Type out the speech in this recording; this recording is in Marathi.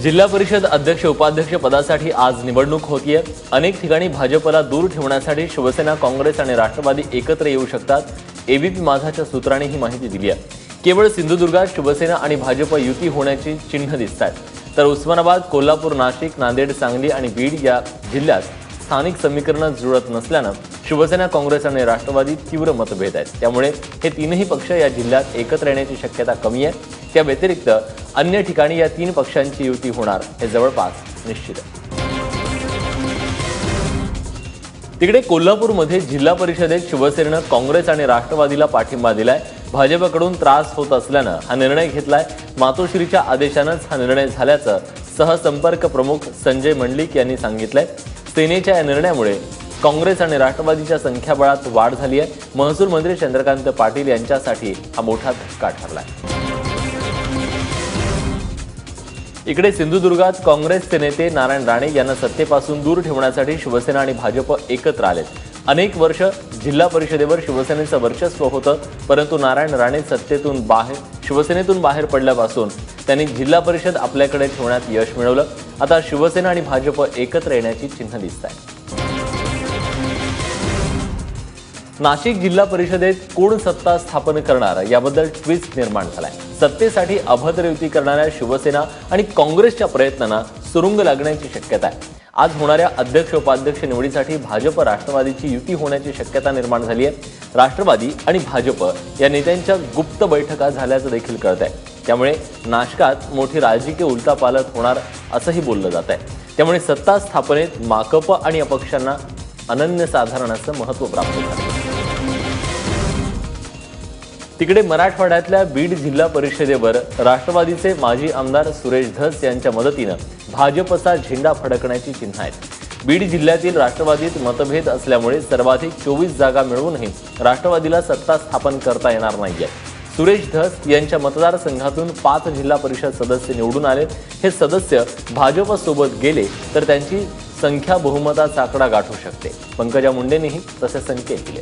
जिल्हा परिषद अध्यक्ष उपाध्यक्ष पदासाठी आज निवडणूक होतीये। अनेक ठिकाणी भाजपला दूर ठेवण्यासाठी शिवसेना, काँग्रेस आणि राष्ट्रवादी एकत्र येऊ शकतात। एबीपी माझाच्या सूत्रांनी ही माहिती दिली आहे। केवळ सिंधुदुर्गात शिवसेना आणि भाजप युती होण्याची चिन्ह दिसतात, तर उस्मानाबाद, कोल्हापूर, नाशिक, नांदेड, सांगली आणि बीड या जिल्ह्यात स्थानिक समीकरण जुळत नसल्यानं शिवसेना, काँग्रेस आणि राष्ट्रवादी तीव्र मतभेद आहेत। त्यामुळे हे तीनही पक्ष या जिल्ह्यात एकत्र येण्याची शक्यता कमी आहे। त्या व्यतिरिक्त अन्य ठिकाणी या तीन पक्षांची युती होणार हे जवळपास निश्चित आहे। तिकडे कोल्हापूरमध्ये जिल्हा परिषदेत शिवसेनेनं काँग्रेस आणि राष्ट्रवादीला पाठिंबा दिलाय। भाजपकडून त्रास होत असल्यानं हा निर्णय घेतलाय। मातोश्रीच्या आदेशानंच हा निर्णय झाल्याचं सहसंपर्क प्रमुख संजय मंडलिक यांनी सांगितलंय। सेनेच्या या निर्णयामुळे काँग्रेस आणि राष्ट्रवादीच्या संख्याबळात वाढ झाली आहे। महसूल मंत्री चंद्रकांत पाटील यांच्यासाठी हा मोठा धक्का ठरलाय। इकडे सिंधुदुर्गात काँग्रेसचे नेते नारायण राणे यांना सत्तेपासून दूर ठेवण्यासाठी शिवसेना आणि भाजप एकत्र आलेत। अनेक वर्ष जिल्हा परिषदेवर शिवसेनेचं वर्चस्व होतं, परंतु नारायण राणे शिवसेनेतून बाहेर पडल्यापासून त्यांनी जिल्हा परिषद आपल्याकडे ठेवण्यात यश मिळवलं। आता शिवसेना आणि भाजप एकत्र येण्याची चिन्ह दिसत आहेत। नाशिक जिल्हा परिषदेत कोण सत्ता स्थापन करणार याबद्दल ट्विस्ट निर्माण झालाय। सत्तेसाठी अभद्र युती करणाऱ्या शिवसेना आणि काँग्रेसच्या प्रयत्नांना सुरुंग लागण्याची शक्यता आहे। आज होणाऱ्या अध्यक्ष उपाध्यक्ष निवडीसाठी भाजप राष्ट्रवादीची युती होण्याची शक्यता निर्माण झाली आहे। राष्ट्रवादी आणि भाजप या नेत्यांच्या गुप्त बैठका झाल्याचं देखील कळत आहे। त्यामुळे नाशकात मोठी राजकीय उलथापालथ होणार असंही बोललं जात आहे। त्यामुळे सत्ता स्थापनेत माकप आणि अपक्षांना अनन्यसाधारण असं महत्त्व प्राप्त झालं। तिकडे मराठवाड्यातल्या बीड जिल्हा परिषदेवर राष्ट्रवादीचे माजी आमदार सुरेश धस यांच्या मदतीनं भाजपचा झेंडा फडकण्याची चिन्ह आहेत। बीड जिल्ह्यातील राष्ट्रवादीत मतभेद असल्यामुळे सर्वाधिक 24 जागा मिळवूनही राष्ट्रवादीला सत्ता स्थापन करता येणार नाहीये। सुरेश धस यांच्या मतदारसंघातून 5 जिल्हा परिषद सदस्य निवडून आले। हे सदस्य भाजपसोबत गेले तर त्यांची संख्या बहुमताचा आकडा गाठू शकते। पंकजा मुंडेंनीही तसे संकेत दिले।